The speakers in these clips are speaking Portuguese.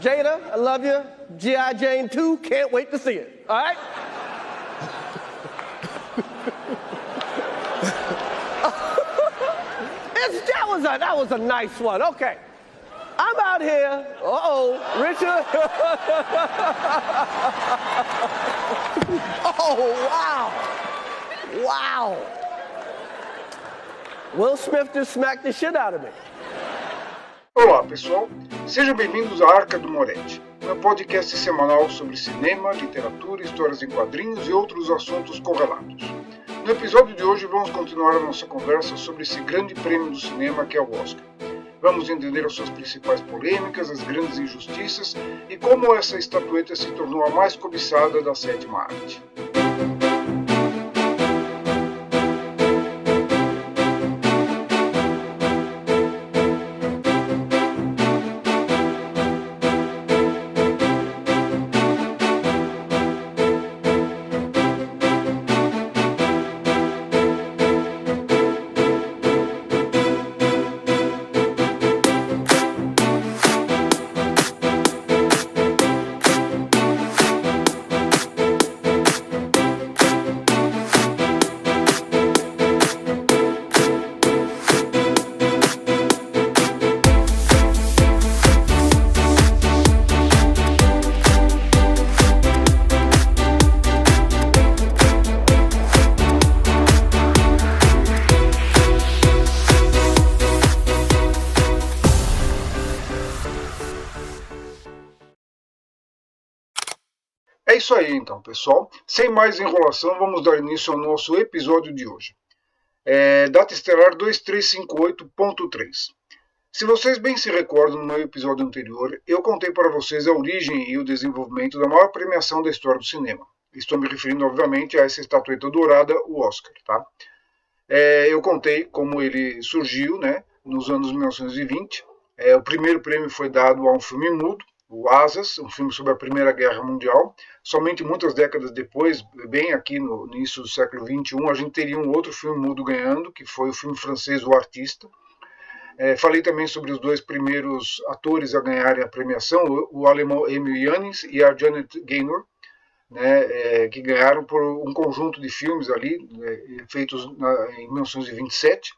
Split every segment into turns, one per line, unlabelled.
Jada, I love you. G.I. Jane 2, can't wait to see it. All right? That was a nice one. Okay. I'm out here. Richard. Oh, wow. Wow. Will Smith just smacked the shit out of me.
Olá, pessoal. Sejam bem-vindos à Arca do Moretti, meu podcast semanal sobre cinema, literatura, histórias em quadrinhos e outros assuntos correlatos. No episódio de hoje vamos continuar a nossa conversa sobre esse grande prêmio do cinema que é o Oscar. Vamos entender as suas principais polêmicas, as grandes injustiças e como essa estatueta se tornou a mais cobiçada da sétima arte. É isso aí então, pessoal. Sem mais enrolação, vamos dar início ao nosso episódio de hoje. Data estelar 2358.3. Se vocês bem se recordam, no meu episódio anterior, eu contei para vocês a origem e o desenvolvimento da maior premiação da história do cinema. Estou me referindo, obviamente, a essa estatueta dourada, o Oscar. Tá? Eu contei como ele surgiu, né, nos anos 1920. O primeiro prêmio foi dado a um filme mudo, o Asas, um filme sobre a Primeira Guerra Mundial. Somente muitas décadas depois, bem aqui no início do século XXI, a gente teria um outro filme mudo ganhando, que foi o filme francês O Artista. Falei também sobre os dois primeiros atores a ganharem a premiação, o alemão Emil Jannings e a Janet Gaynor, né, que ganharam por um conjunto de filmes ali, feitos em 1927.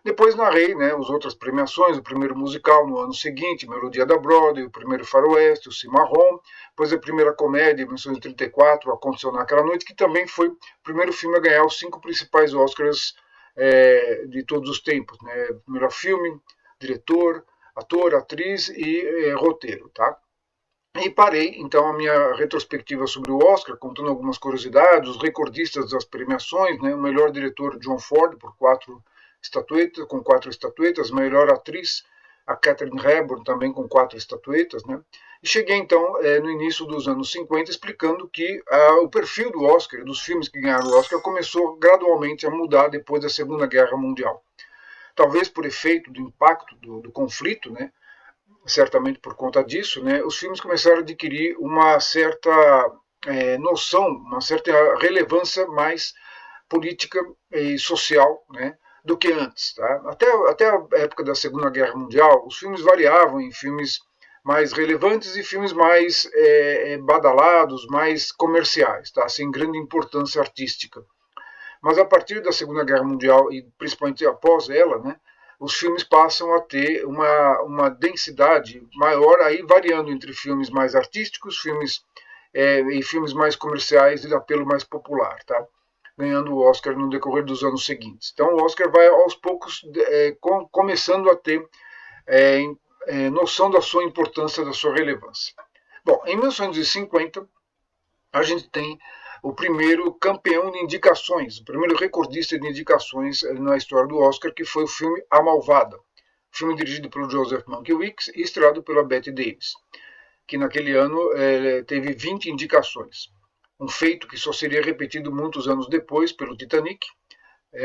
Depois narrei, né, as outras premiações, o primeiro musical no ano seguinte, Melodia da Broadway, o primeiro faroeste, o Cimarron, depois a primeira comédia, em 1934, Aconteceu Naquela Noite, que também foi o primeiro filme a ganhar os 5 principais Oscars de todos os tempos, né, melhor filme, diretor, ator, atriz e roteiro, tá? E parei, então, a minha retrospectiva sobre o Oscar, contando algumas curiosidades, os recordistas das premiações, né, o melhor diretor, John Ford, com 4 estatuetas, melhor atriz, a Katharine Hepburn, também com 4 estatuetas, né? E cheguei então no início dos anos 50 explicando que o perfil do Oscar, dos filmes que ganharam o Oscar, começou gradualmente a mudar depois da Segunda Guerra Mundial. Talvez por efeito do impacto do conflito, né? Certamente por conta disso, né? Os filmes começaram a adquirir uma certa noção, uma certa relevância mais política e social, né, do que antes. Tá? Até a época da Segunda Guerra Mundial, os filmes variavam em filmes mais relevantes e filmes mais badalados, mais comerciais, tá? Sem grande importância artística. Mas a partir da Segunda Guerra Mundial, e principalmente após ela, né, os filmes passam a ter uma densidade maior, aí variando entre filmes mais artísticos, filmes e filmes mais comerciais e de apelo mais popular, tá? Ganhando o Oscar no decorrer dos anos seguintes. Então o Oscar vai aos poucos começando a ter noção da sua importância, da sua relevância. Bom, em 1950 a gente tem o primeiro campeão de indicações, o primeiro recordista de indicações na história do Oscar, que foi o filme A Malvada, filme dirigido pelo Joseph Mankiewicz e estrelado pela Bette Davis, que naquele ano teve 20 indicações. Um feito que só seria repetido muitos anos depois pelo Titanic,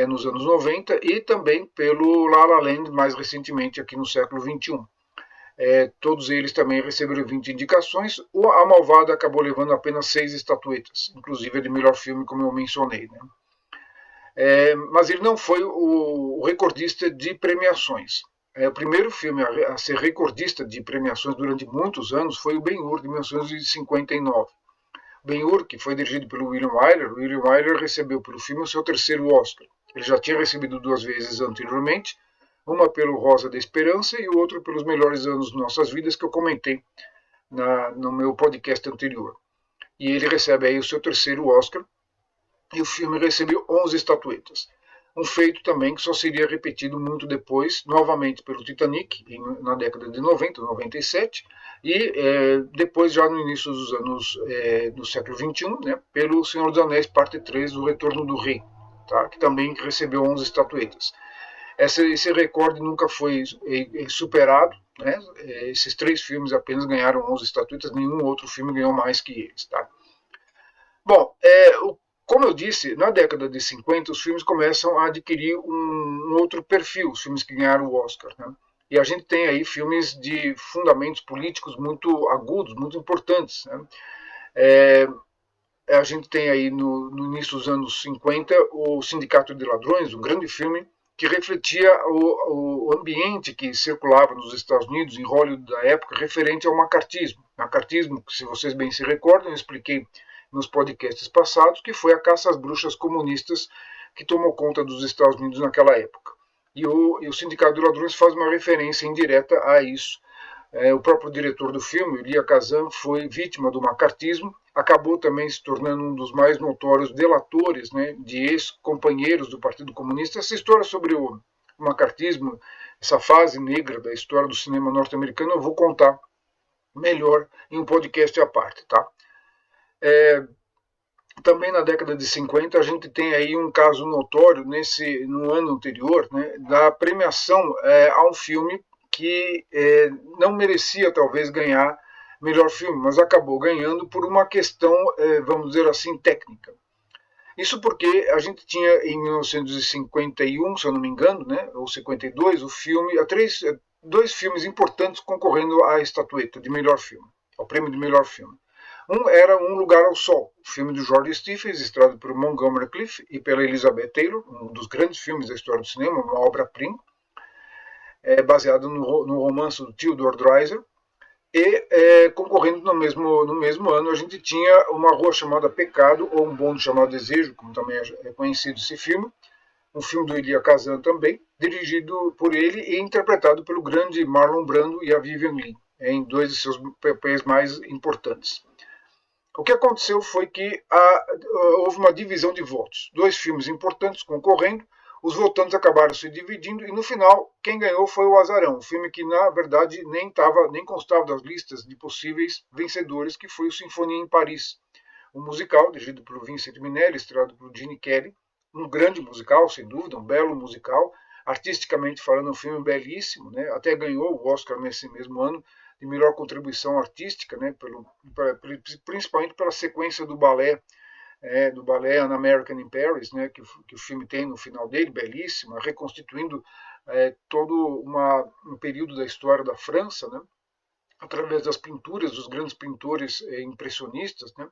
nos anos 90, e também pelo La La Land, mais recentemente aqui no século XXI. Todos eles também receberam 20 indicações. A Malvada acabou levando apenas 6 estatuetas, inclusive a de melhor filme, como eu mencionei, né? Mas ele não foi o recordista de premiações. O primeiro filme a ser recordista de premiações durante muitos anos foi o Ben-Hur, de 1959. Ben-Hur, que foi dirigido pelo William Wyler, recebeu pelo filme o seu terceiro Oscar. Ele já tinha recebido 2 vezes anteriormente, uma pelo Rosa da Esperança e o outro pelos Melhores Anos de Nossas Vidas, que eu comentei no meu podcast anterior. E ele recebe aí o seu terceiro Oscar, e o filme recebeu 11 estatuetas. Um feito também que só seria repetido muito depois, novamente pelo Titanic, na década de 90, 97, e depois, já no início dos anos do século XXI, né, pelo Senhor dos Anéis, parte 3, O Retorno do Rei, tá, que também recebeu 11 estatuetas. Esse recorde nunca foi superado, né? Esses 3 filmes apenas ganharam 11 estatuetas, nenhum outro filme ganhou mais que eles. Tá? Bom, como eu disse, na década de 50 os filmes começam a adquirir um outro perfil, os filmes que ganharam o Oscar. Né? E a gente tem aí filmes de fundamentos políticos muito agudos, muito importantes. Né? A gente tem aí no início dos anos 50 o Sindicato de Ladrões, um grande filme que refletia o ambiente que circulava nos Estados Unidos, em Hollywood da época, referente ao macartismo. Macartismo, se vocês bem se recordam, eu expliquei nos podcasts passados, que foi a caça às bruxas comunistas que tomou conta dos Estados Unidos naquela época. E o Sindicato de Ladrões faz uma referência indireta a isso. O próprio diretor do filme, Elia Kazan, foi vítima do macartismo, acabou também se tornando um dos mais notórios delatores, né, de ex-companheiros do Partido Comunista. Essa história sobre o macartismo, essa fase negra da história do cinema norte-americano, eu vou contar melhor em um podcast à parte. Tá? Também na década de 50 a gente tem aí um caso notório no ano anterior, né, da premiação a um filme que não merecia talvez ganhar melhor filme, mas acabou ganhando por uma questão, vamos dizer assim, técnica. Isso porque a gente tinha em 1951, se eu não me engano, né, ou 52, dois filmes importantes concorrendo à estatueta de melhor filme, ao prêmio de melhor filme. Um era Um Lugar ao Sol, filme do George Stephens, estrelado por Montgomery Clift e pela Elizabeth Taylor, um dos grandes filmes da história do cinema, uma obra-prima, baseado no romance do Theodore Dreiser. E concorrendo no mesmo ano, a gente tinha Uma Rua Chamada Pecado, ou Um Bonde Chamado Desejo, como também é conhecido esse filme, um filme do Elia Kazan também, dirigido por ele e interpretado pelo grande Marlon Brando e a Vivien Leigh, em 2 de seus papéis mais importantes. O que aconteceu foi que houve uma divisão de votos. 2 filmes importantes concorrendo, os votantes acabaram se dividindo e no final quem ganhou foi o Azarão, um filme que na verdade nem constava das listas de possíveis vencedores, que foi o Sinfonia em Paris, um musical dirigido por Vincent Minnelli, estrelado por Gene Kelly, um grande musical, sem dúvida, um belo musical, artisticamente falando, um filme belíssimo, né? Até ganhou o Oscar nesse mesmo ano de melhor contribuição artística, né? Principalmente pela sequência do balé An American in Paris, né? que o filme tem no final dele, belíssima, reconstituindo todo um período da história da França, né? Através das pinturas dos grandes pintores impressionistas, né?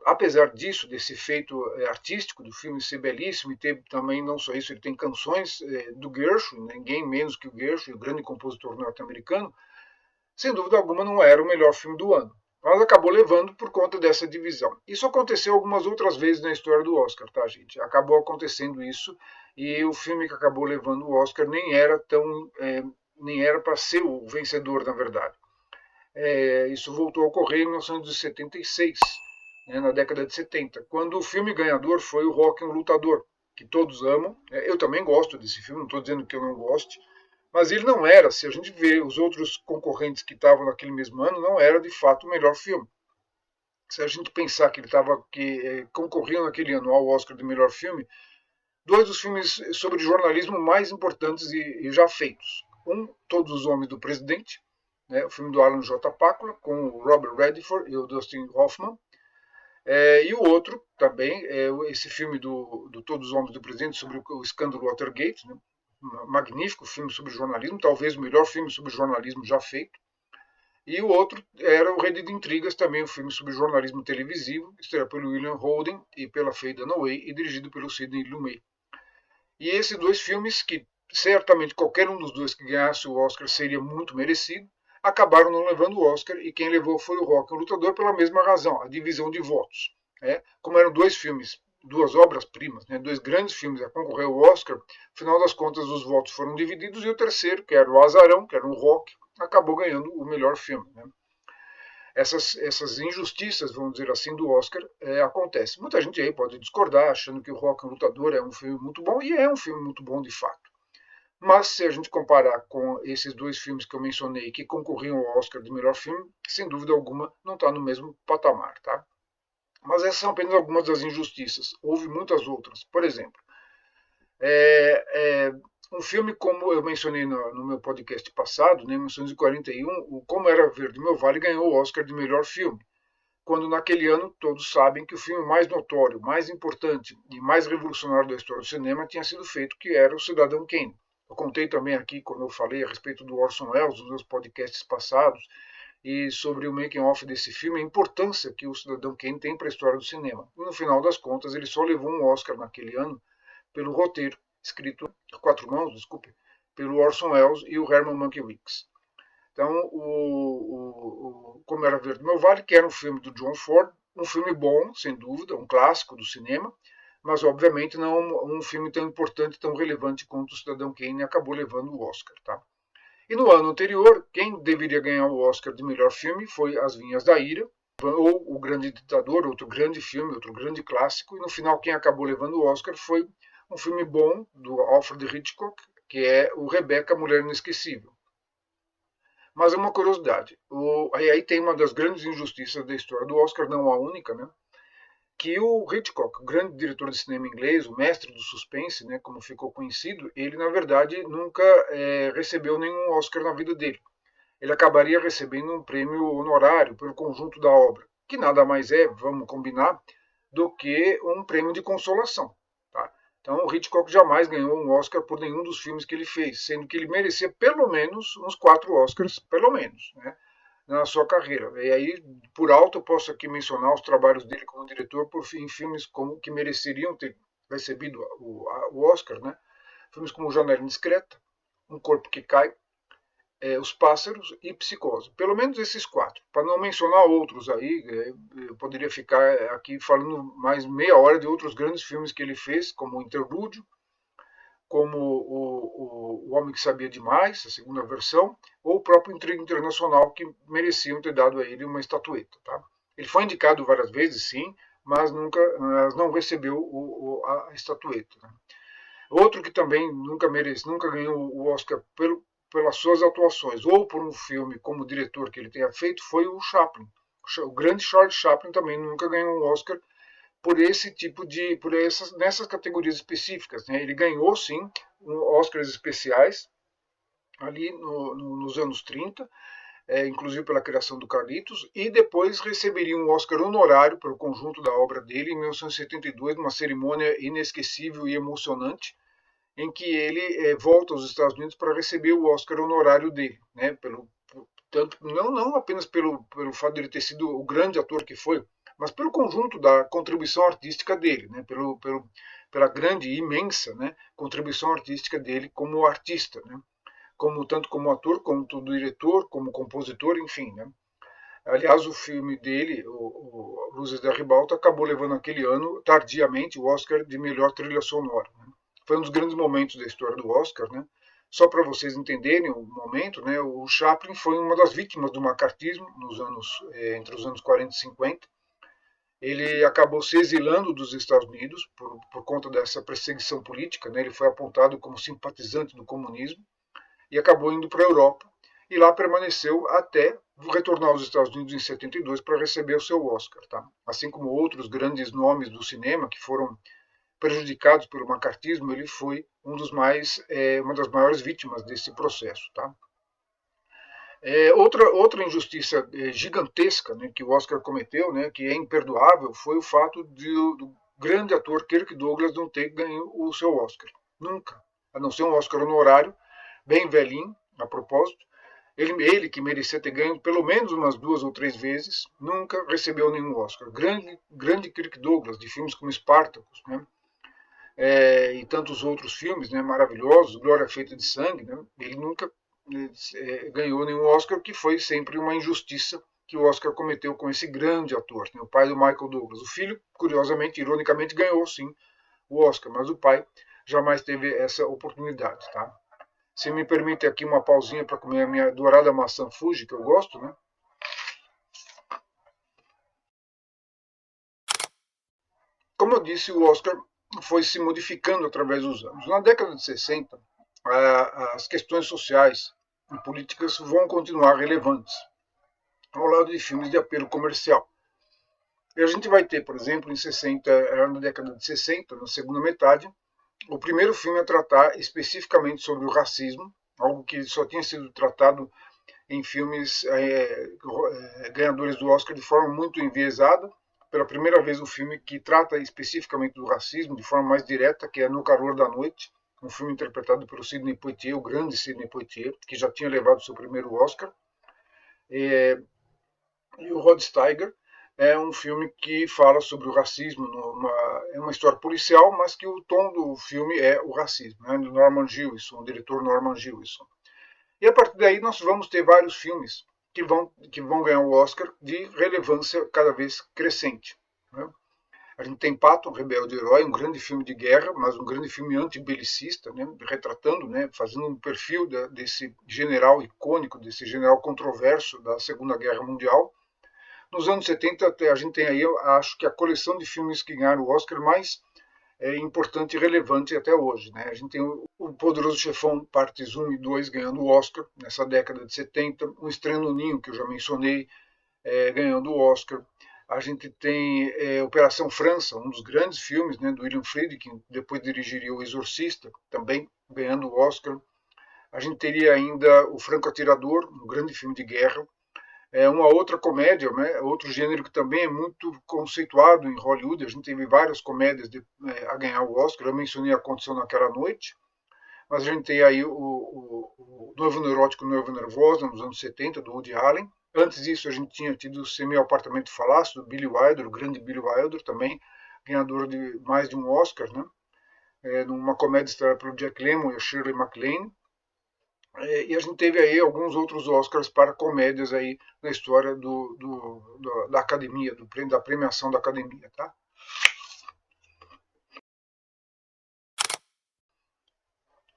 Apesar disso, desse feito artístico do filme ser belíssimo, e ter também, não só isso, ele tem canções do Gershwin, ninguém menos que o Gershwin, o grande compositor norte-americano, sem dúvida alguma não era o melhor filme do ano, mas acabou levando por conta dessa divisão. Isso aconteceu algumas outras vezes na história do Oscar, tá, gente? Acabou acontecendo isso, e o filme que acabou levando o Oscar nem era para ser o vencedor, na verdade. Isso voltou a ocorrer em 1976, né, na década de 70, quando o filme ganhador foi o Rocky, um Lutador, que todos amam. Eu também gosto desse filme, não estou dizendo que eu não goste, mas ele não era, se a gente vê os outros concorrentes que estavam naquele mesmo ano, não era de fato o melhor filme. Se a gente pensar que concorriam naquele ano ao Oscar de melhor filme, 2 dos filmes sobre jornalismo mais importantes e já feitos. Um, Todos os Homens do Presidente, né, o filme do Alan J. Pakula, com o Robert Redford e o Dustin Hoffman. E o outro, também, esse filme do Todos os Homens do Presidente, sobre o escândalo Watergate, né, um magnífico filme sobre jornalismo, talvez o melhor filme sobre jornalismo já feito. E o outro era o Rede de Intrigas, também um filme sobre jornalismo televisivo, estrelado pelo William Holden e pela Faye Dunaway, e dirigido pelo Sidney Lumet. E esses 2 filmes, que certamente qualquer um dos dois que ganhasse o Oscar seria muito merecido. Acabaram não levando o Oscar e quem levou foi o Rocky, o Lutador, pela mesma razão, a divisão de votos. Como eram dois filmes, duas obras-primas, né, dois grandes filmes a concorrer ao Oscar, afinal das contas os votos foram divididos e o terceiro, que era o Azarão, que era o Rocky, acabou ganhando o melhor filme. Né? Essas injustiças, vamos dizer assim, do Oscar acontecem. Muita gente aí pode discordar, achando que o Rocky, o Lutador, é um filme muito bom, e é um filme muito bom de fato. Mas se a gente comparar com esses dois filmes que eu mencionei, que concorriam ao Oscar de melhor filme, sem dúvida alguma não está no mesmo patamar. Tá? Mas essas são apenas algumas das injustiças. Houve muitas outras. Por exemplo, um filme como eu mencionei no meu podcast passado, né, em 1941, o Como Era Verde Meu Vale ganhou o Oscar de melhor filme, quando naquele ano todos sabem que o filme mais notório, mais importante e mais revolucionário da história do cinema tinha sido feito, que era o Cidadão Kane. Eu contei também aqui, quando eu falei a respeito do Orson Welles, nos meus podcasts passados, e sobre o making-off desse filme, a importância que o Cidadão Kane tem para a história do cinema. E no final das contas, ele só levou um Oscar naquele ano pelo roteiro, escrito a quatro mãos, desculpe, pelo Orson Welles e o Herman Mankiewicz. Então, Como Era Verde Meu Vale, que era um filme do John Ford, um filme bom, sem dúvida, um clássico do cinema, mas obviamente não um filme tão importante, tão relevante quanto o Cidadão Kane acabou levando o Oscar. Tá? E no ano anterior, quem deveria ganhar o Oscar de melhor filme foi As Vinhas da Ira, ou O Grande Ditador, outro grande filme, outro grande clássico, e no final quem acabou levando o Oscar foi um filme bom do Alfred Hitchcock, que é o Rebecca, Mulher Inesquecível. Mas é uma curiosidade, aí tem uma das grandes injustiças da história do Oscar, não a única, né? Que o Hitchcock, o grande diretor de cinema inglês, o mestre do suspense, né, como ficou conhecido, ele na verdade nunca recebeu nenhum Oscar na vida dele. Ele acabaria recebendo um prêmio honorário pelo conjunto da obra, que nada mais é, vamos combinar, do que um prêmio de consolação. Tá? Então o Hitchcock jamais ganhou um Oscar por nenhum dos filmes que ele fez, sendo que ele merecia pelo menos uns 4 Oscars, pelo menos, né? Na sua carreira. E aí, por alto, eu posso aqui mencionar os trabalhos dele como diretor em filmes como que mereceriam ter recebido o Oscar, né? Filmes como Janela Indiscreta, Um Corpo que Cai, Os Pássaros e Psicose. Pelo menos esses 4. Para não mencionar outros aí, eu poderia ficar aqui falando mais meia hora de outros grandes filmes que ele fez, como Interlúdio, como o Homem que Sabia Demais, a segunda versão, ou o próprio Intriga Internacional, que mereciam ter dado a ele uma estatueta. Tá? Ele foi indicado várias vezes, sim, mas não recebeu a estatueta. Né? Outro que também nunca ganhou o Oscar pelas suas atuações, ou por um filme como diretor que ele tenha feito, foi o Chaplin. O grande Charles Chaplin também nunca ganhou um Oscar por esse tipo de, nessas categorias específicas. Né? Ele ganhou sim Oscars especiais ali nos anos 30, inclusive pela criação do Carlitos, e depois receberia um Oscar honorário pelo conjunto da obra dele em 1972, numa cerimônia inesquecível e emocionante, em que ele volta aos Estados Unidos para receber o Oscar honorário dele, né? Tanto não apenas pelo fato de ele ter sido o grande ator que foi, mas pelo conjunto da contribuição artística dele, né? Pela grande e imensa, né, contribuição artística dele como artista, né? Tanto como ator, como diretor, como compositor, enfim. Né? Aliás, o filme dele, o Luzes da Ribalta, acabou levando aquele ano, tardiamente, o Oscar de melhor trilha sonora. Né? Foi um dos grandes momentos da história do Oscar. Né? Só para vocês entenderem o momento, né, o Chaplin foi uma das vítimas do macartismo entre os anos 40 e 50. Ele acabou se exilando dos Estados Unidos por conta dessa perseguição política. Né? Ele foi apontado como simpatizante do comunismo e acabou indo para a Europa. E lá permaneceu até retornar aos Estados Unidos em 72 para receber o seu Oscar. Tá? Assim como outros grandes nomes do cinema que foram prejudicados pelo macartismo, ele foi uma das maiores vítimas desse processo. Tá? Outra injustiça gigantesca, né, que o Oscar cometeu, né, que é imperdoável, foi o fato do grande ator Kirk Douglas não ter ganho o seu Oscar. Nunca. A não ser um Oscar honorário, bem velhinho, a propósito. Ele que merecia ter ganho pelo menos umas 2 ou 3 vezes, nunca recebeu nenhum Oscar. Grande Kirk Douglas, de filmes como Spartacus, né? e tantos outros filmes, né, maravilhosos, Glória Feita de Sangue, né, ele nunca ganhou nenhum Oscar, que foi sempre uma injustiça que o Oscar cometeu com esse grande ator, né, o pai do Michael Douglas. O filho, curiosamente, ironicamente, ganhou sim o Oscar, mas o pai jamais teve essa oportunidade. Tá? Se me permite aqui uma pausinha para comer a minha dourada maçã Fuji, que eu gosto, né? Como eu disse, o Oscar foi se modificando através dos anos. Na década de 60, as questões sociais e políticas vão continuar relevantes, ao lado de filmes de apelo comercial. E a gente vai ter, por exemplo, na década de 60, na segunda metade, o primeiro filme a tratar especificamente sobre o racismo, algo que só tinha sido tratado em filmes ganhadores do Oscar de forma muito enviesada. Pela primeira vez, um filme que trata especificamente do racismo de forma mais direta, que é No Calor da Noite, um filme interpretado pelo Sidney Poitier, o grande Sidney Poitier, que já tinha levado seu primeiro Oscar. E o Rod Steiger é um filme que fala sobre o racismo, é uma história policial, mas que o tom do filme é o racismo, né, do Norman Jewison, o diretor Norman Jewison. E a partir daí nós vamos ter vários filmes que vão ganhar o Oscar de relevância cada vez crescente. Né? A gente tem Patton, Rebelde Herói, um grande filme de guerra, mas um grande filme antibelicista, né? Retratando, né? Fazendo um perfil desse general icônico, desse general controverso da Segunda Guerra Mundial. Nos anos 70, a gente tem aí, eu acho que a coleção de filmes que ganharam o Oscar mais importante e relevante até hoje. Né? A gente tem o Poderoso Chefão, partes 1 e 2, ganhando o Oscar nessa década de 70, o Estranho no Ninho, que eu já mencionei, ganhando o Oscar. A gente tem Operação França, um dos grandes filmes, né, do William Friedkin, que depois dirigiria O Exorcista, também ganhando o Oscar. A gente teria ainda O Franco Atirador, um grande filme de guerra. Uma outra comédia, né, outro gênero que também é muito conceituado em Hollywood. A gente teve várias comédias a ganhar o Oscar. Eu mencionei Aconteceu Naquela Noite, mas a gente tem aí o Noivo Neurótico, Noivo Nervosa, nos anos 70, do Woody Allen. Antes disso, a gente tinha tido o Semi-Apartamento Falácio, do Billy Wilder, o grande Billy Wilder, também ganhador de mais de um Oscar, né? Numa comédia estrelada pelo Jack Lemmon e a Shirley MacLaine. E a gente teve aí alguns outros Oscars para comédias aí na história da academia, da premiação da academia, tá?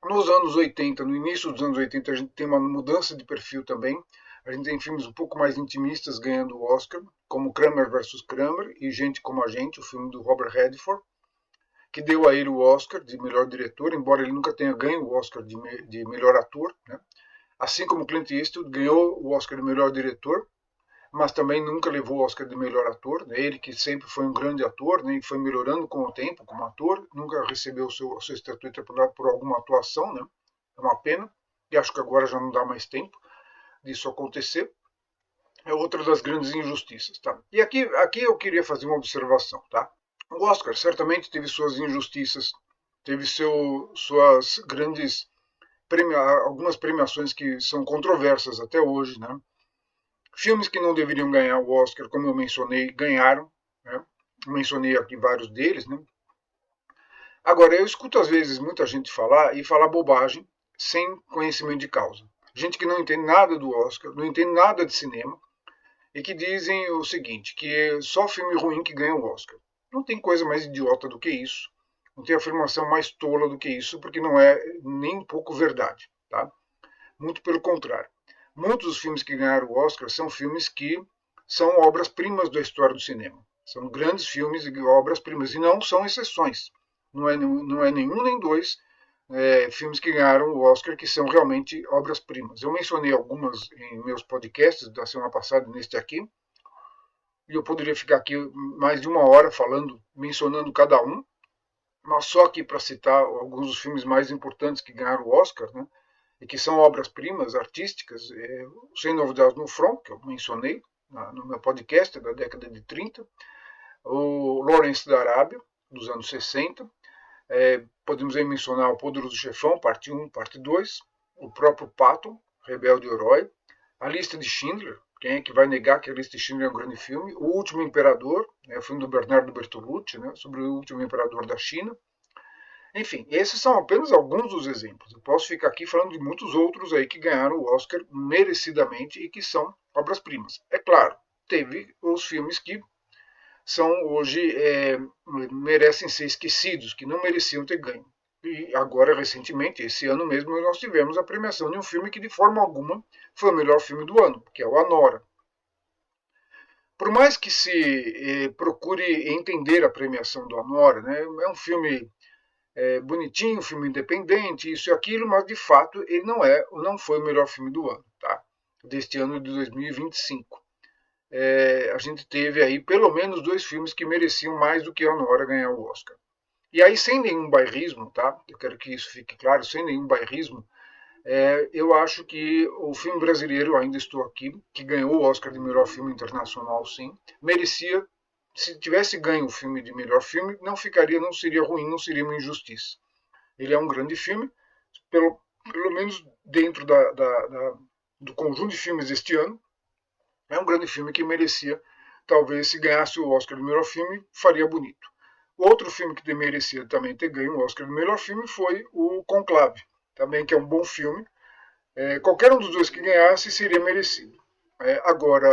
Nos anos 80, no início dos anos 80, a gente tem uma mudança de perfil também. A gente tem filmes um pouco mais intimistas ganhando o Oscar, como Kramer versus Kramer e Gente Como a Gente, o filme do Robert Redford, que deu a ele o Oscar de melhor diretor, embora ele nunca tenha ganho o Oscar de melhor ator, né? Assim como Clint Eastwood ganhou o Oscar de melhor diretor, mas também nunca levou o Oscar de melhor ator. Né? Ele que sempre foi um grande ator, né? E foi melhorando com o tempo como ator, nunca recebeu a sua estatueta por alguma atuação, né? É uma pena, e acho que agora já não dá mais tempo disso acontecer. É outra das grandes injustiças. Tá? E aqui eu queria fazer uma observação. Tá? O Oscar certamente teve suas injustiças, teve suas grandes algumas premiações que são controversas até hoje, né? Filmes que não deveriam ganhar o Oscar, como eu mencionei, ganharam, né? Mencionei aqui vários deles, né? Agora, eu escuto às vezes muita gente falar e falar bobagem sem conhecimento de causa. Gente que não entende nada do Oscar, não entende nada de cinema e que dizem o seguinte, que é só filme ruim que ganha o Oscar. Não tem coisa mais idiota do que isso. Não tem afirmação mais tola do que isso, porque não é nem um pouco verdade, tá? Muito pelo contrário. Muitos dos filmes que ganharam o Oscar são filmes que são obras-primas da história do cinema. São grandes filmes e obras-primas, e não são exceções. Não é nenhum nem dois filmes que ganharam o Oscar que são realmente obras-primas. Eu mencionei algumas em meus podcasts da semana passada, neste aqui, e eu poderia ficar aqui mais de uma hora falando, mencionando cada um, mas só aqui para citar alguns dos filmes mais importantes que ganharam o Oscar, né? E que são obras-primas artísticas, Sem Novidades no Front, que eu mencionei no meu podcast da década de 30, o Lawrence da Arábia, dos anos 60, podemos aí mencionar o Poderoso Chefão, parte 1, parte 2, o próprio Patton, Rebelde Herói, a Lista de Schindler, quem é que vai negar que a Lista de Schindler é um grande filme, O Último Imperador, o filme do Bernardo Bertolucci, né, sobre o último imperador da China, Enfim, esses são apenas alguns dos exemplos. Eu posso ficar aqui falando de muitos outros aí que ganharam o Oscar merecidamente e que são obras-primas. É claro, teve os filmes que são hoje merecem ser esquecidos, que não mereciam ter ganho. E agora, recentemente, esse ano mesmo, nós tivemos a premiação de um filme que de forma alguma foi o melhor filme do ano, que é o Anora. Por mais que se procure entender a premiação do Anora, né, é um filme bonitinho, um filme independente, isso e aquilo, mas de fato ele não foi o melhor filme do ano, tá? Deste ano de 2025. A gente teve aí pelo menos dois filmes que mereciam mais do que a Nora ganhar o Oscar. E aí, sem nenhum bairrismo, tá? Eu quero que isso fique claro, sem nenhum bairrismo, eu acho que o filme brasileiro, Ainda Estou Aqui, que ganhou o Oscar de melhor filme internacional, sim, merecia. Se tivesse ganho o filme de melhor filme, não seria ruim, não seria uma injustiça. Ele é um grande filme, pelo menos dentro do conjunto de filmes deste ano, é um grande filme que merecia, talvez, se ganhasse o Oscar de melhor filme, faria bonito. Outro filme que merecia também ter ganho o Oscar de melhor filme foi o Conclave, também que é um bom filme. Qualquer um dos dois que ganhasse seria merecido. Agora,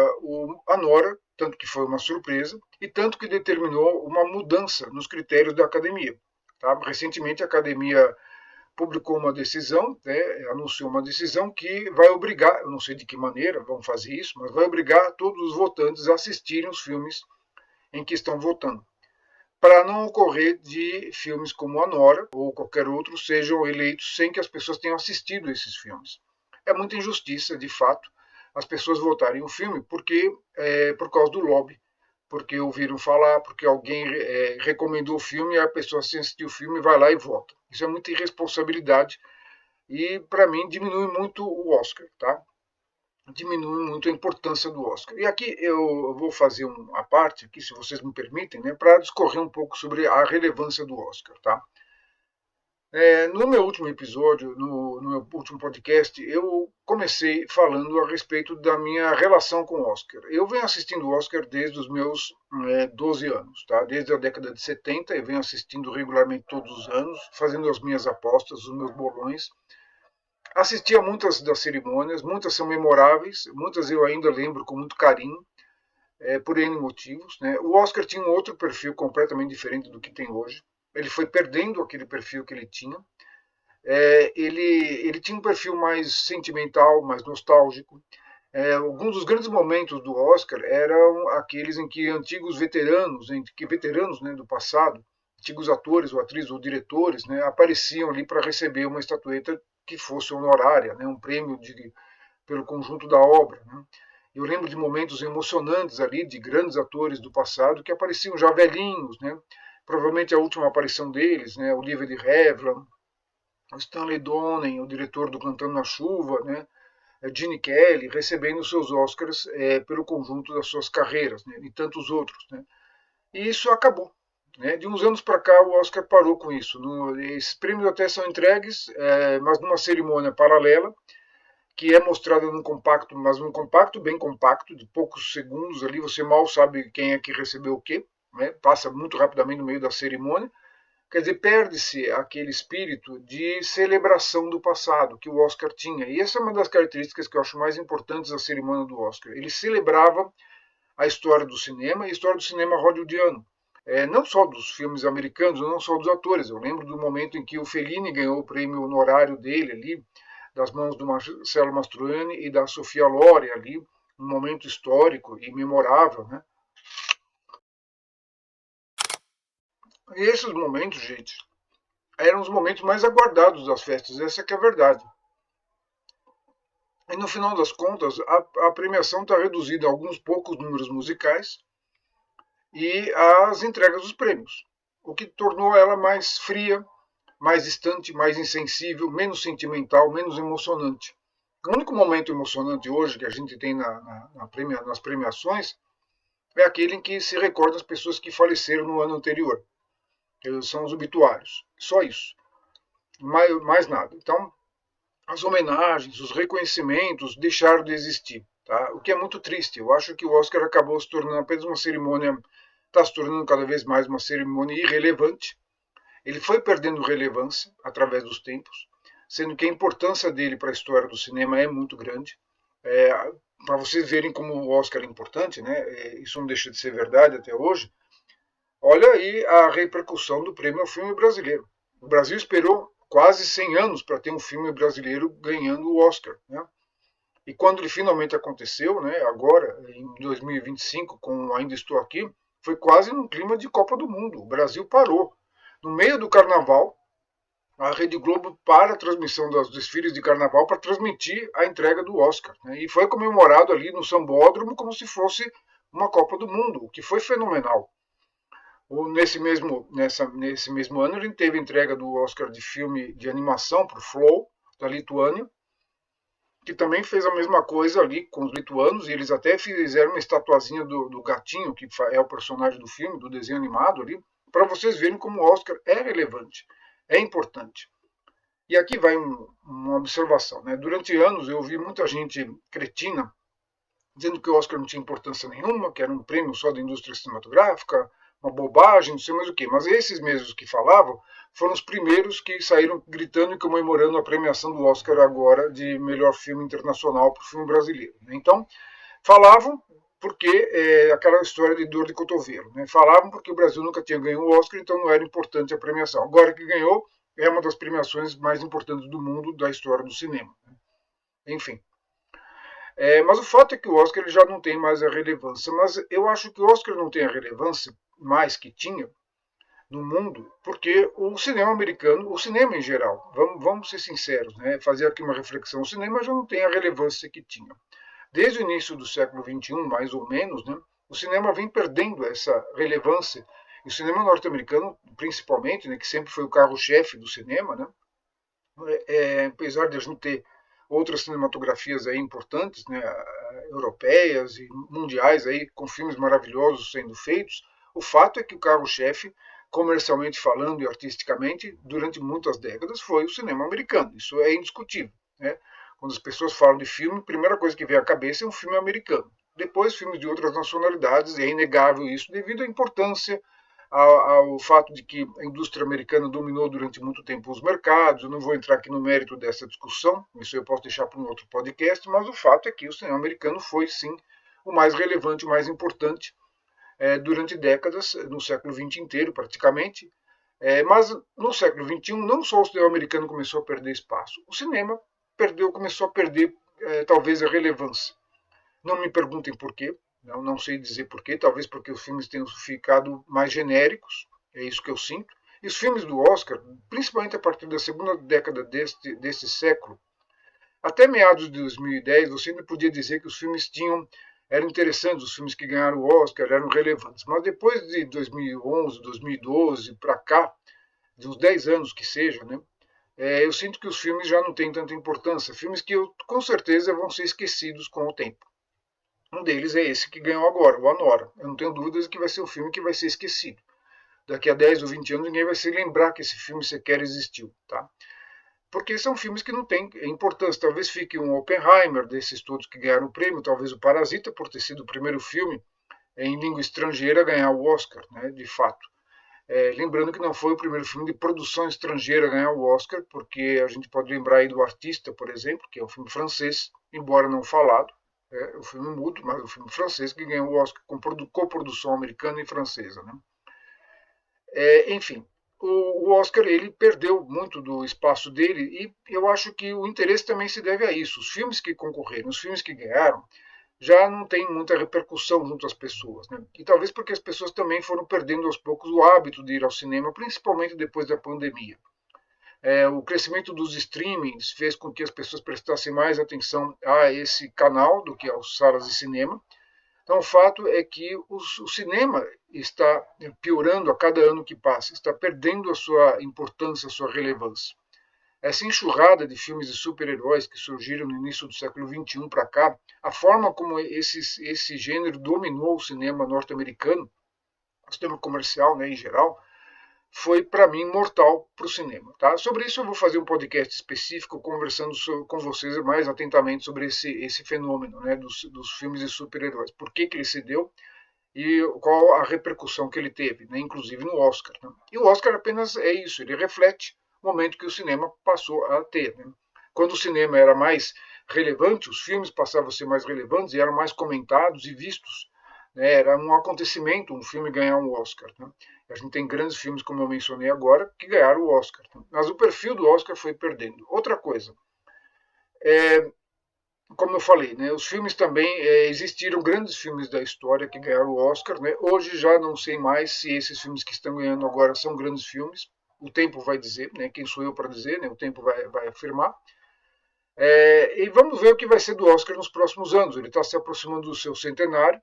a Nora, tanto que foi uma surpresa, e tanto que determinou uma mudança nos critérios da academia. Tá? Recentemente, a academia publicou uma decisão, né, anunciou uma decisão que vai obrigar, eu não sei de que maneira vão fazer isso, mas vai obrigar todos os votantes a assistirem os filmes em que estão votando, para não ocorrer de filmes como a Nora ou qualquer outro sejam eleitos sem que as pessoas tenham assistido esses filmes. É muita injustiça, de fato, as pessoas votarem o filme porque por causa do lobby, porque ouviram falar, porque alguém recomendou o filme e a pessoa sem assistir o filme vai lá e vota. Isso é muita irresponsabilidade e, para mim, diminui muito o Oscar, tá? Diminui muito a importância do Oscar. E aqui eu vou fazer uma parte, aqui, se vocês me permitem, né, para discorrer um pouco sobre a relevância do Oscar, tá? No meu último episódio, no meu último podcast, eu comecei falando a respeito da minha relação com o Oscar. Eu venho assistindo o Oscar desde os meus 12 anos, tá? Desde a década de 70, eu venho assistindo regularmente todos os anos, fazendo as minhas apostas, os meus bolões. Assisti a muitas das cerimônias, muitas são memoráveis, muitas eu ainda lembro com muito carinho, por N motivos. Né? O Oscar tinha um outro perfil completamente diferente do que tem hoje. Ele foi perdendo aquele perfil que ele tinha. Ele tinha um perfil mais sentimental, mais nostálgico. Alguns dos grandes momentos do Oscar eram aqueles em que antigos veteranos, né, do passado, antigos atores ou atrizes ou diretores, né, apareciam ali para receber uma estatueta que fosse honorária, né, um prêmio pelo conjunto da obra. Né. Eu lembro de momentos emocionantes ali de grandes atores do passado que apareciam já velhinhos, né, provavelmente a última aparição deles, né, Olivia de Havilland, Stanley Donen, o diretor do Cantando na Chuva, né, Gene Kelly, recebendo seus Oscars pelo conjunto das suas carreiras, né, e tantos outros. Né. E isso acabou. Né. De uns anos para cá, o Oscar parou com isso. Esses prêmios até são entregues, mas numa cerimônia paralela, que é mostrada num compacto, mas num compacto bem compacto, de poucos segundos ali, você mal sabe quem é que recebeu o quê, né, passa muito rapidamente no meio da cerimônia. Quer dizer, perde-se aquele espírito de celebração do passado que o Oscar tinha. E essa é uma das características que eu acho mais importantes da cerimônia do Oscar. Ele celebrava a história do cinema e a história do cinema hollywoodiano. Não só dos filmes americanos, não só dos atores. Eu lembro do momento em que o Fellini ganhou o prêmio honorário dele ali, das mãos do Marcello Mastroianni e da Sofia Loren ali, um momento histórico e memorável, né? E esses momentos, gente, eram os momentos mais aguardados das festas, essa que é a verdade. E no final das contas, a premiação está reduzida a alguns poucos números musicais e as entregas dos prêmios, o que tornou ela mais fria, mais distante, mais insensível, menos sentimental, menos emocionante. O único momento emocionante hoje que a gente tem nas premiações é aquele em que se recorda as pessoas que faleceram no ano anterior. Eles são os obituários. Só isso. Mais nada. Então, as homenagens, os reconhecimentos deixaram de existir. Tá? O que é muito triste. Eu acho que o Oscar acabou se tornando apenas uma cerimônia, está se tornando cada vez mais uma cerimônia irrelevante. Ele foi perdendo relevância através dos tempos, sendo que a importância dele para a história do cinema é muito grande. É, para vocês verem como o Oscar é importante, né? Isso não deixa de ser verdade até hoje. Olha aí a repercussão do prêmio ao filme brasileiro. O Brasil esperou quase 100 anos para ter um filme brasileiro ganhando o Oscar, né? E quando ele finalmente aconteceu, né, agora, em 2025, com Ainda Estou Aqui, foi quase num clima de Copa do Mundo. O Brasil parou. No meio do carnaval, a Rede Globo para a transmissão dos desfiles de carnaval para transmitir a entrega do Oscar, né? E foi comemorado ali no Sambódromo como se fosse uma Copa do Mundo, o que foi fenomenal. Nesse mesmo ano, ele teve a entrega do Oscar de filme de animação para o Flow, da Lituânia, que também fez a mesma coisa ali com os lituanos, e eles até fizeram uma estatuazinha do gatinho, que é o personagem do filme, do desenho animado ali, para vocês verem como o Oscar é relevante, é importante. E aqui vai uma observação, né? Durante anos eu ouvi muita gente cretina dizendo que o Oscar não tinha importância nenhuma, que era um prêmio só da indústria cinematográfica, uma bobagem, não sei mais o quê. Mas esses mesmos que falavam foram os primeiros que saíram gritando e comemorando a premiação do Oscar agora de melhor filme internacional para o filme brasileiro. Então, falavam porque aquela história de dor de cotovelo. Né? Falavam porque o Brasil nunca tinha ganho o Oscar, então não era importante a premiação. Agora que ganhou, é uma das premiações mais importantes do mundo da história do cinema. Enfim. Mas o fato é que o Oscar ele já não tem mais a relevância. Mas eu acho que o Oscar não tem a relevância mais que tinha no mundo, porque o cinema americano, o cinema em geral, vamos ser sinceros, né? Fazer aqui uma reflexão, o cinema já não tem a relevância que tinha. Desde o início do século XXI, mais ou menos, né, o cinema vem perdendo essa relevância. E o cinema norte-americano, principalmente, né, que sempre foi o carro-chefe do cinema, né, apesar de a gente ter outras cinematografias aí importantes, né, europeias e mundiais aí com filmes maravilhosos sendo feitos, o fato é que o carro-chefe, comercialmente falando e artisticamente, durante muitas décadas foi o cinema americano. Isso é indiscutível, né? Quando as pessoas falam de filme, a primeira coisa que vem à cabeça é um filme americano. Depois, filmes de outras nacionalidades, e é inegável isso devido à importância, ao fato de que a indústria americana dominou durante muito tempo os mercados. Eu não vou entrar aqui no mérito dessa discussão, isso eu posso deixar para um outro podcast, mas o fato é que o cinema americano foi, sim, o mais relevante, o mais importante durante décadas, no século XX inteiro, praticamente. Mas no século XXI, não só o cinema americano começou a perder espaço, o cinema começou a perder, talvez, a relevância. Não me perguntem por quê, não sei dizer porquê, talvez porque os filmes tenham ficado mais genéricos, é isso que eu sinto. E os filmes do Oscar, principalmente a partir da segunda década deste século, até meados de 2010, você ainda podia dizer que os filmes eram interessantes, os filmes que ganharam o Oscar eram relevantes. Mas depois de 2011, 2012 para cá, de uns 10 anos que seja, né, eu sinto que os filmes já não têm tanta importância. Filmes que com certeza vão ser esquecidos com o tempo. Um deles é esse que ganhou agora, o Anora. Eu não tenho dúvidas que vai ser um filme que vai ser esquecido. Daqui a 10 ou 20 anos ninguém vai se lembrar que esse filme sequer existiu, tá? Porque são filmes que não têm importância. Talvez fique um Oppenheimer, desses todos que ganharam o prêmio, talvez o Parasita, por ter sido o primeiro filme em língua estrangeira a ganhar o Oscar, né, de fato. Lembrando que não foi o primeiro filme de produção estrangeira a ganhar o Oscar, porque a gente pode lembrar aí do Artista, por exemplo, que é um filme francês, embora não falado, o filme mudo, mas o filme francês que ganhou o Oscar com coprodução americana e francesa, né? Enfim, o Oscar ele perdeu muito do espaço dele e eu acho que o interesse também se deve a isso. Os filmes que concorreram, os filmes que ganharam, já não tem muita repercussão junto às pessoas, né? E talvez porque as pessoas também foram perdendo aos poucos o hábito de ir ao cinema, principalmente depois da pandemia. O crescimento dos streamings fez com que as pessoas prestassem mais atenção a esse canal do que às salas de cinema. Então, o fato é que o cinema está piorando a cada ano que passa, está perdendo a sua importância, a sua relevância. Essa enxurrada de filmes de super-heróis que surgiram no início do século XXI para cá, a forma como esse gênero dominou o cinema norte-americano, o cinema comercial, né, em geral, foi, para mim, mortal para o cinema. Tá? Sobre isso eu vou fazer um podcast específico conversando com vocês mais atentamente sobre esse fenômeno, né, dos filmes de super-heróis. Por que ele se deu e qual a repercussão que ele teve, né, inclusive no Oscar. Né? E o Oscar apenas é isso, ele reflete o momento que o cinema passou a ter. Né? Quando o cinema era mais relevante, os filmes passavam a ser mais relevantes e eram mais comentados e vistos. Né? Era um acontecimento um filme ganhar um Oscar. Né? A gente tem grandes filmes, como eu mencionei agora, que ganharam o Oscar. Né? Mas o perfil do Oscar foi perdendo. Outra coisa, como eu falei, né, os filmes também, existiram grandes filmes da história que ganharam o Oscar. Né? Hoje já não sei mais se esses filmes que estão ganhando agora são grandes filmes. O tempo vai dizer, né? Quem sou eu para dizer, né? O tempo vai afirmar. E vamos ver o que vai ser do Oscar nos próximos anos. Ele está se aproximando do seu centenário.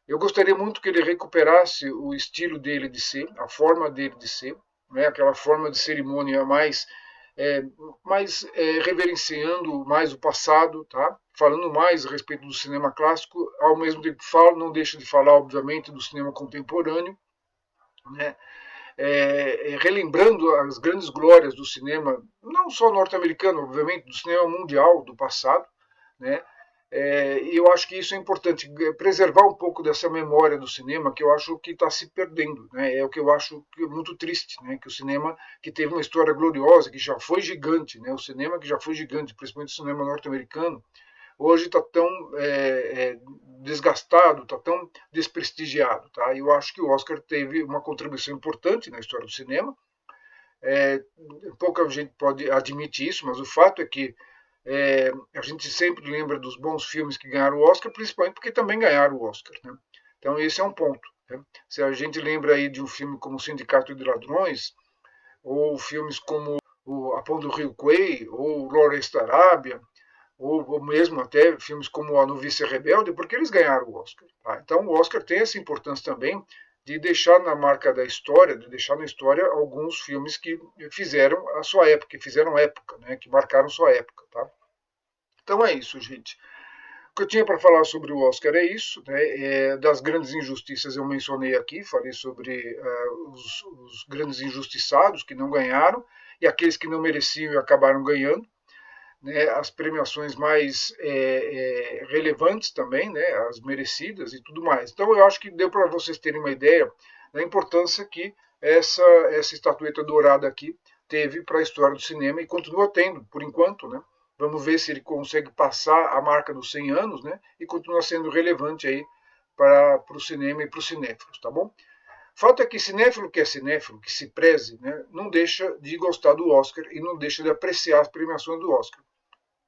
Eu gostaria muito que ele recuperasse o estilo dele de ser, a forma dele de ser, né? Aquela forma de cerimônia mais reverenciando mais o passado, tá? Falando mais a respeito do cinema clássico, ao mesmo tempo não deixa de falar, obviamente, do cinema contemporâneo, né? Relembrando as grandes glórias do cinema, não só norte-americano, obviamente, do cinema mundial do passado, né? E eu acho que isso é importante, preservar um pouco dessa memória do cinema, que eu acho que está se perdendo. Né? É o que eu acho muito triste, né? Que o cinema, que teve uma história gloriosa, que já foi gigante, né? O cinema que já foi gigante, principalmente o cinema norte-americano, hoje está tão desgastado, está tão desprestigiado. Tá? Eu acho que o Oscar teve uma contribuição importante na história do cinema. Pouca gente pode admitir isso, mas o fato é que a gente sempre lembra dos bons filmes que ganharam o Oscar, principalmente porque também ganharam o Oscar. Né? Então esse é um ponto. Né? Se a gente lembra aí de um filme como O Sindicato de Ladrões, ou filmes como A Pão do Rio Quay, ou Lawrence da Arábia, ou mesmo até filmes como A Noviça Rebelde, porque eles ganharam o Oscar. Tá? Então o Oscar tem essa importância também de deixar na marca da história, de deixar na história alguns filmes que fizeram a sua época, que fizeram época, né? Que marcaram sua época. Tá? Então é isso, gente. O que eu tinha para falar sobre o Oscar é isso. Né? Das grandes injustiças eu mencionei aqui, falei sobre os grandes injustiçados que não ganharam e aqueles que não mereciam e acabaram ganhando. Né, as premiações mais relevantes também, né, as merecidas e tudo mais. Então eu acho que deu para vocês terem uma ideia da importância que essa estatueta dourada aqui teve para a história do cinema e continua tendo, por enquanto. Né? Vamos ver se ele consegue passar a marca dos 100 anos, né, e continua sendo relevante aí para o cinema e para os cinéfilos, tá bom? Fato é que cinéfilo que é cinéfilo, que se preze, né, não deixa de gostar do Oscar e não deixa de apreciar as premiações do Oscar.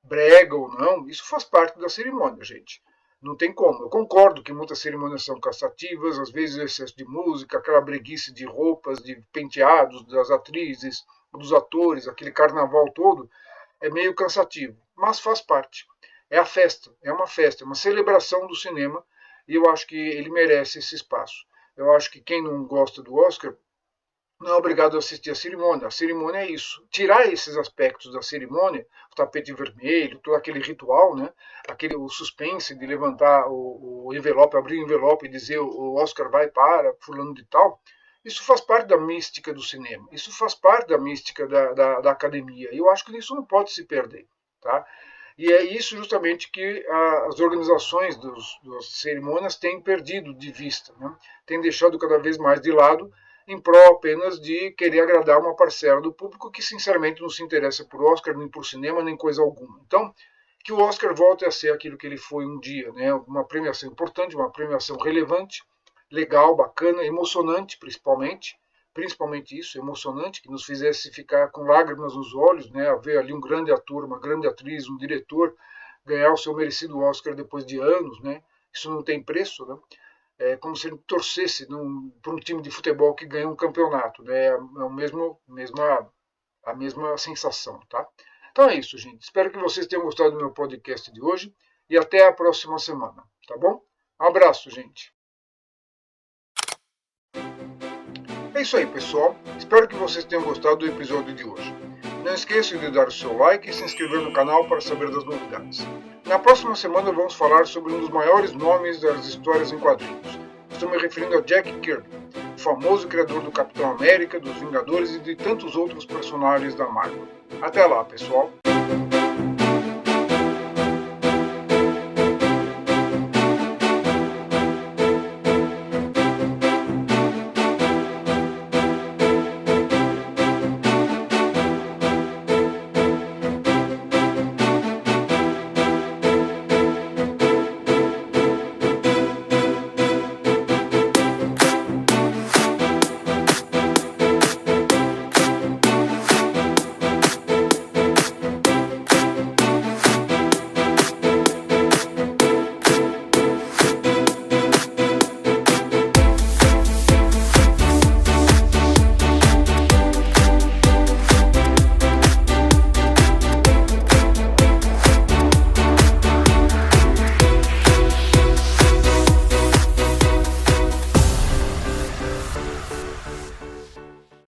Brega ou não, isso faz parte da cerimônia, gente. Não tem como. Eu concordo que muitas cerimônias são cansativas, às vezes o excesso de música, aquela breguice de roupas, de penteados das atrizes, dos atores, aquele carnaval todo, é meio cansativo, mas faz parte. É a festa, é uma celebração do cinema, e eu acho que ele merece esse espaço. Eu acho que quem não gosta do Oscar não é obrigado a assistir a cerimônia. A cerimônia é isso. Tirar esses aspectos da cerimônia, o tapete vermelho, todo aquele ritual, né? O suspense de levantar o envelope, abrir o envelope e dizer o Oscar vai para fulano de tal, isso faz parte da mística do cinema. Isso faz parte da mística da academia. E eu acho que isso não pode se perder. Tá? E é isso justamente que as organizações das cerimônias têm perdido de vista, né? Têm deixado cada vez mais de lado em prol apenas de querer agradar uma parcela do público que sinceramente não se interessa por Oscar, nem por cinema, nem coisa alguma. Então, que o Oscar volte a ser aquilo que ele foi um dia, né? Uma premiação importante, uma premiação relevante, legal, bacana, emocionante principalmente isso, emocionante, que nos fizesse ficar com lágrimas nos olhos, né? A ver ali um grande ator, uma grande atriz, um diretor ganhar o seu merecido Oscar depois de anos, né? Isso não tem preço, né? É como se ele torcesse para um time de futebol que ganha um campeonato. Né? É a mesma sensação. Tá? Então é isso, gente. Espero que vocês tenham gostado do meu podcast de hoje e até a próxima semana. Tá bom? Um abraço, gente. É isso aí, pessoal. Espero que vocês tenham gostado do episódio de hoje. Não esqueça de dar o seu like e se inscrever no canal para saber das novidades. Na próxima semana vamos falar sobre um dos maiores nomes das histórias em quadrinhos. Estou me referindo a Jack Kirby, o famoso criador do Capitão América, dos Vingadores e de tantos outros personagens da Marvel. Até lá, pessoal!